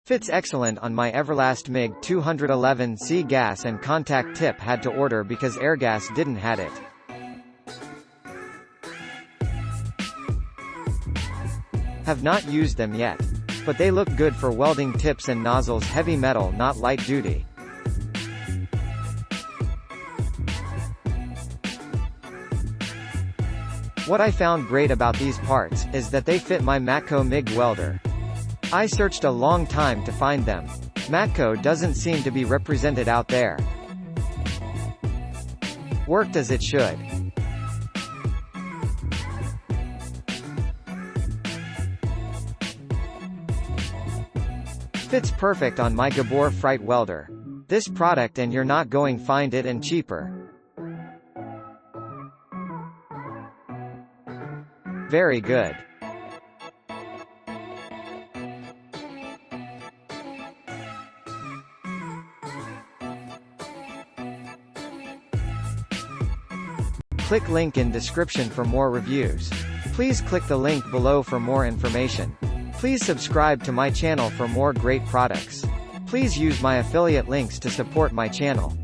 Fits excellent on my everlast MiG 211C gas and contact tip. Had to order because airgas didn't had it. Have not used them yet. But they look good for welding tips and nozzles. Heavy metal, not light duty. What I found great about these parts, is that they fit my Matco Mig welder. I searched a long time to find them. Matco doesn't seem to be represented out there. Worked as it should. Fits perfect on my Gabor fright welder. This product and you're not going find it and cheaper. Very good. Click link in description for more reviews. Please click the link below for more information. Please subscribe to my channel for more great products. Please use my affiliate links to support my channel.